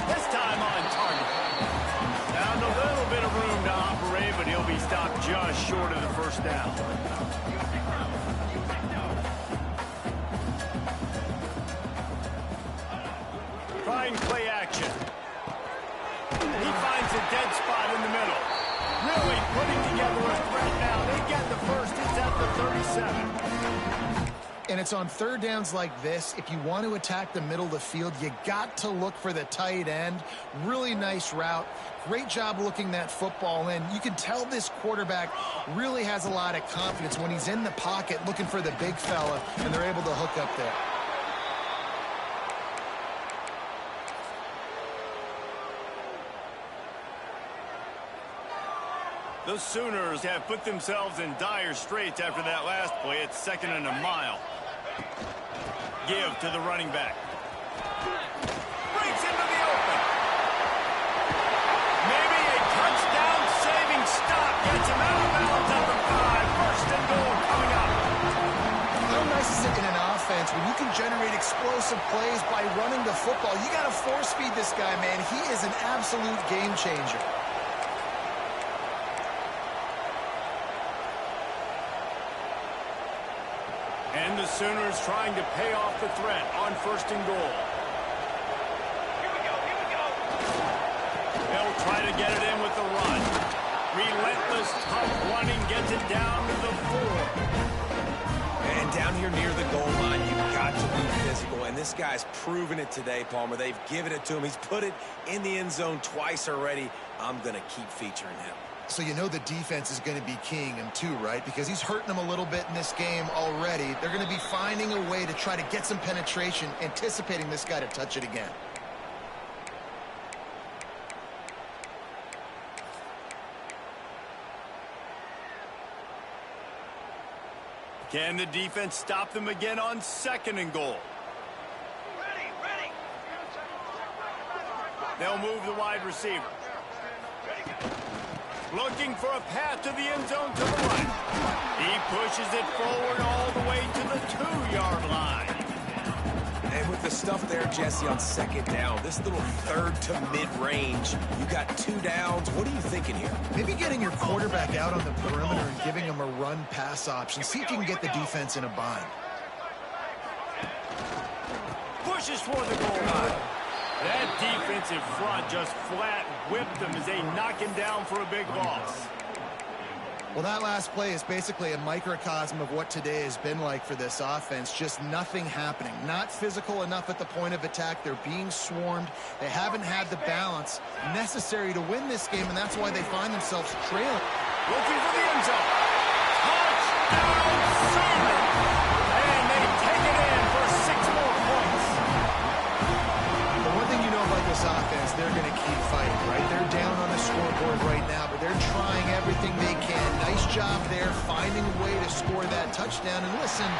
This time on target. Found a little bit of room to operate, but he'll be stopped just short of the first down. Trying play action. He finds a dead spot in the middle. Really putting together a threat now. They get the first. It's at the 37. And it's on third downs like this. If you want to attack the middle of the field, you got to look for the tight end. Really nice route. Great job looking that football in. You can tell this quarterback really has a lot of confidence when he's in the pocket looking for the big fella, and they're able to hook up there. The Sooners have put themselves in dire straits after that last play. It's 2nd and a mile. Give to the running back. Breaks into the open. Maybe a touchdown-saving stop gets him out of bounds at the 5. First and goal coming up. How nice is it in an offense when you can generate explosive plays by running the football? You got to force feed this guy, man. He is an absolute game changer. And the Sooners trying to pay off the threat on 1st and goal. Here we go. They'll try to get it in with the run. Relentless, tough running gets it down to the 4. And down here near the goal line, you've got to be physical. And this guy's proven it today, Palmer. They've given it to him. He's put it in the end zone twice already. I'm going to keep featuring him. So you know the defense is going to be keying him too, right? Because he's hurting them a little bit in this game already. They're going to be finding a way to try to get some penetration, anticipating this guy to touch it again. Can the defense stop them again on 2nd and goal? Ready. They'll move the wide receiver. Looking for a path to the end zone to the right. He pushes it forward all the way to the 2-yard line. And with the stuff there, Jesse, on 2nd down, this little third to mid-range, you got 2 downs. What are you thinking here? Maybe getting your quarterback out on the perimeter and giving him a run-pass option. See if you can get the defense in a bind. Pushes for the goal line. That defensive front just flat whipped them as they knock him down for a big loss. Well, that last play is basically a microcosm of what today has been like for this offense. Just nothing happening. Not physical enough at the point of attack. They're being swarmed. They haven't had the balance necessary to win this game, and that's why they find themselves trailing. Looking for the end zone. Touchdown, Sooners! And they take it in for 6 more points. The one thing you know about this offense, they're going to keep fighting, right? They're down on the scoreboard right now, but they're trying everything they can. Nice job there, finding a way to score that touchdown. And listen,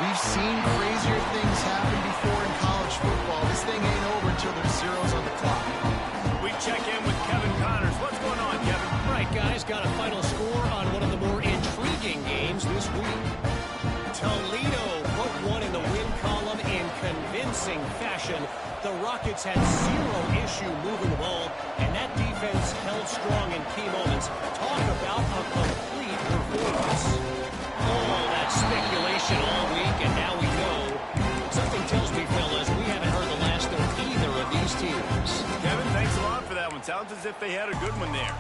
we've seen crazier things happen before in college football. This thing ain't over until there's zeros on the clock. We check in with Kevin Connors. What's going on, Kevin? All right, guys, got a final score on one of the more intriguing games this week. Toledo put one in the win column in convincing fashion. The Rockets had zero issue moving the ball, and that defense held strong in key moments. Talk about a complete performance. All that speculation all week, and now we know. Something tells me, fellas, we haven't heard the last of either of these teams. Kevin, thanks a lot for that one. Sounds as if they had a good one there.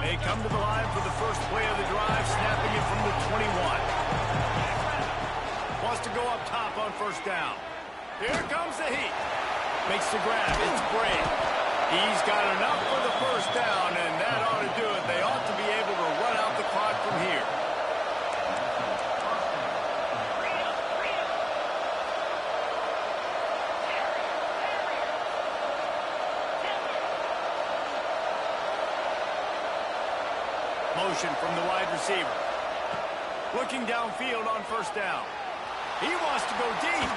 They come to the line for the first play of the drive, snapping it from the 21. Wants to go up top on 1st down. Here comes the heat. Makes the grab. It's Bray. He's got enough for the first down, and that ought to do it. They ought to be able to run out the clock from here. Motion from the wide receiver. Looking downfield on first down. He wants to go deep.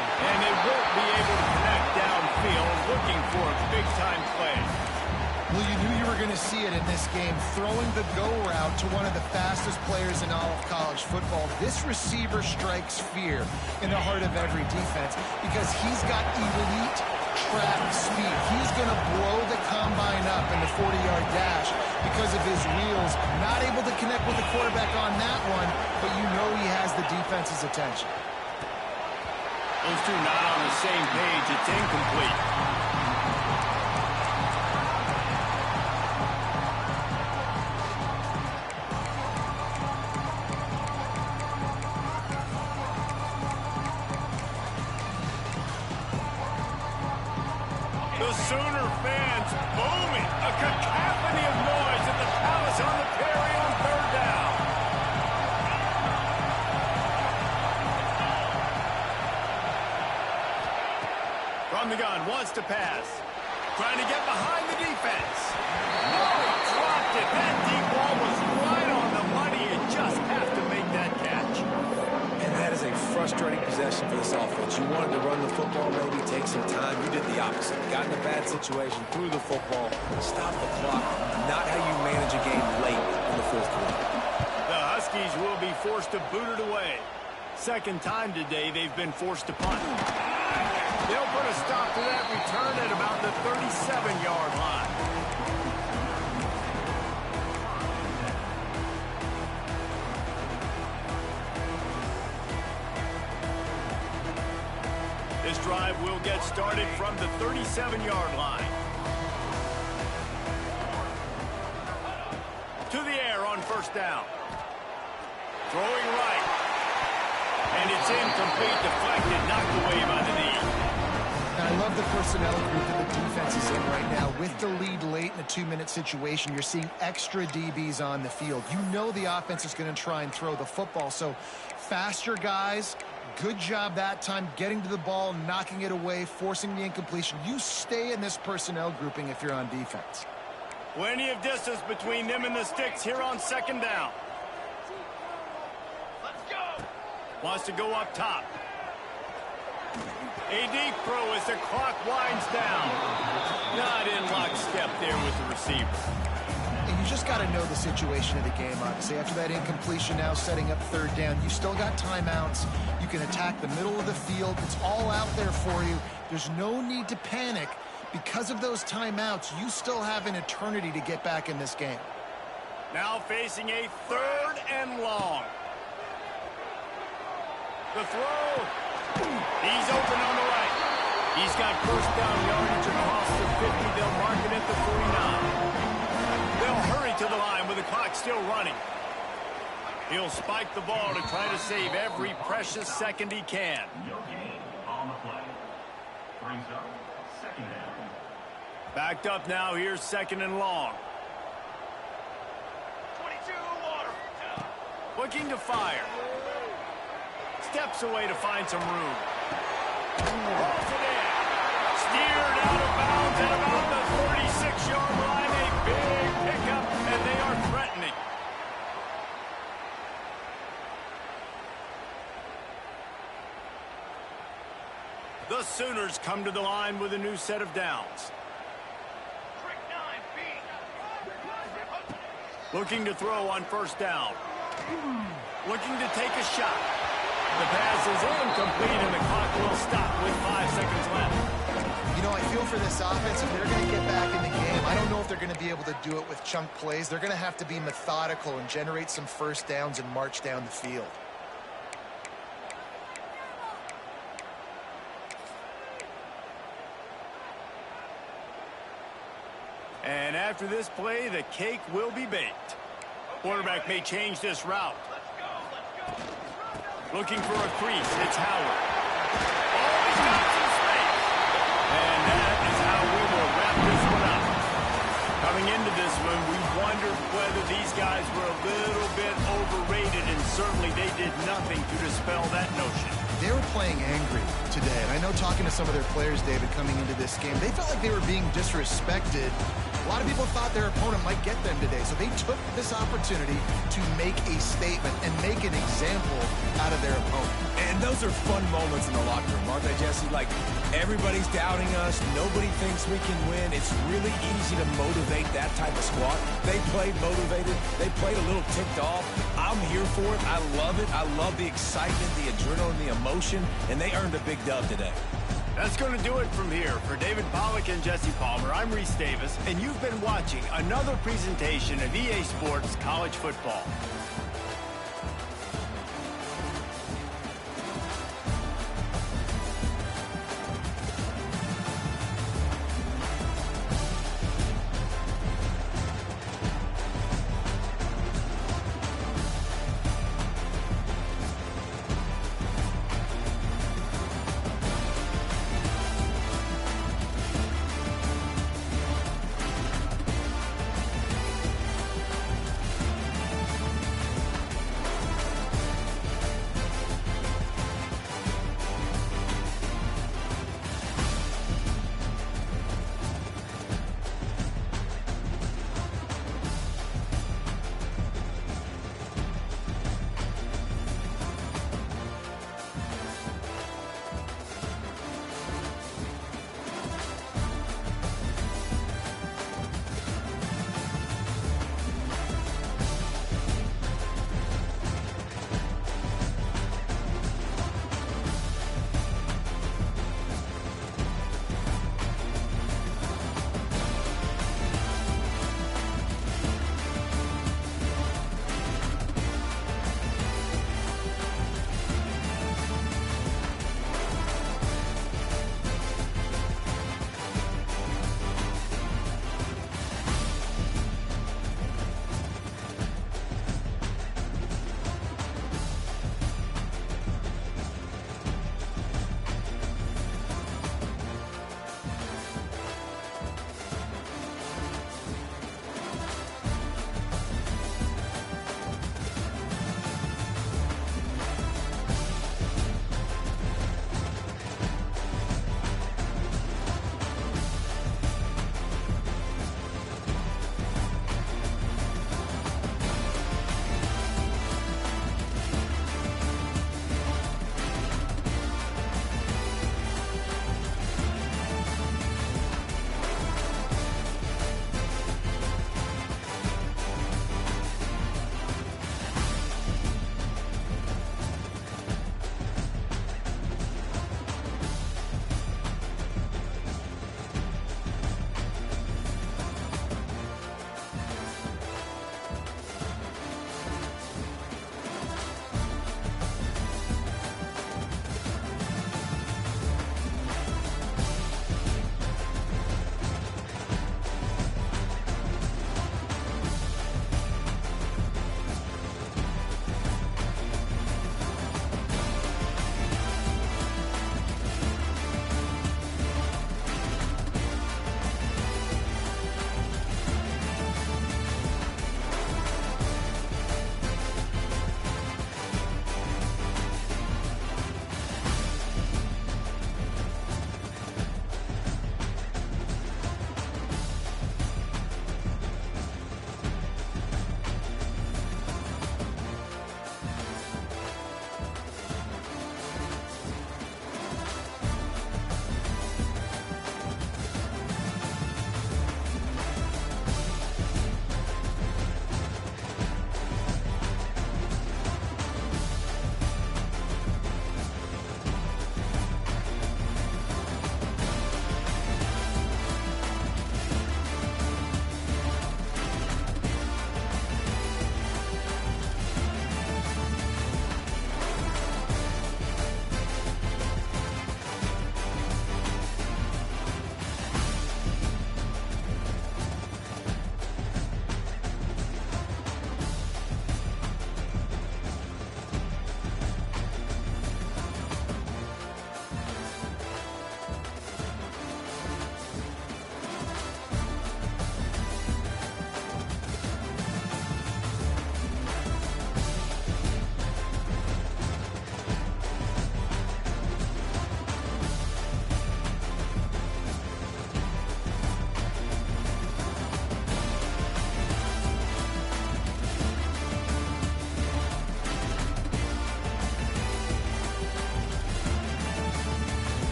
And they won't be able to connect downfield, looking for a big-time play. Well, you knew you were going to see it in this game, throwing the go route to one of the fastest players in all of college football. This receiver strikes fear in the heart of every defense because he's got elite track speed. He's going to blow the combine up in the 40-yard dash because of his wheels. Not able to connect with the quarterback on that one, but you know he has the defense's attention. Those two not on the same page. It's incomplete. The Sooner fans booming. A cacophony of noise at the Palace on the Prairie on third down. From the gun, wants to pass. Trying to get behind the defense. Oh, dropped it. That deep ball was right on the money. You just have to make that catch. And that is a frustrating possession for this offense. You wanted to run the football, maybe take some time. You did the opposite. Got in a bad situation, threw the football, stopped the clock. Not how you manage a game late in the fourth quarter. The Huskies will be forced to boot it away. Second time today they've been forced to punt. They'll put a stop to that return at about the 37-yard line. This drive will get started from the 37-yard line. To the air on first down. Throwing right. And it's incomplete, deflected, knocked away by the knee. And I love the personnel group that the defense is in right now. With the lead late in a 2-minute situation, you're seeing extra DBs on the field. You know the offense is going to try and throw the football. So faster guys, good job that time getting to the ball, knocking it away, forcing the incompletion. You stay in this personnel grouping if you're on defense. Plenty of distance between them and the sticks here on second down. Let's go. Wants to go up top. A deep throw as the clock winds down. Not in lockstep there with the receiver. And you just got to know the situation of the game, obviously. After that incompletion now setting up third down, you still got timeouts. You can attack the middle of the field. It's all out there for you. There's no need to panic. Because of those timeouts, you still have an eternity to get back in this game. Now facing a third and long. The throw. He's open on the right. He's got first down yardage across the 50. They'll mark it at the 49. They'll hurry to the line with the clock still running. He'll spike the ball to try to save every precious second he can. Backed up now. Here's second and long. 22 water. Looking to fire. Steps away to find some room. Rolls it in. Steered out of bounds at about the 36-yard line. A big pickup, and they are threatening. The Sooners come to the line with a new set of downs. Trick 9B. Looking to throw on first down. Looking to take a shot. The pass is incomplete, and the clock will stop with 5 seconds left. You know, I feel for this offense, if they're going to get back in the game, I don't know if they're going to be able to do it with chunk plays. They're going to have to be methodical and generate some first downs and march down the field. And after this play, the cake will be baked. Quarterback may change this route. Looking for a crease. It's Howard. Oh, he's got some space. And that is how we will wrap this one certainly they did nothing to dispel that notion. They were playing angry today. And I know talking to some of their players, David, coming into this game, they felt like they were being disrespected. A lot of people thought their opponent might get them today. So they took this opportunity to make a statement and make an example out of their opponent. And those are fun moments in the locker room, aren't they, Jesse? Like, everybody's doubting us. Nobody thinks we can win. It's really easy to motivate that type of squad. They played motivated. They played a little ticked off. I'm here for it. I love it. I love the excitement, the adrenaline, the emotion, and they earned a big dub today. That's going to do it from here. For David Pollack and Jesse Palmer, I'm Reese Davis, and you've been watching another presentation of EA Sports College Football.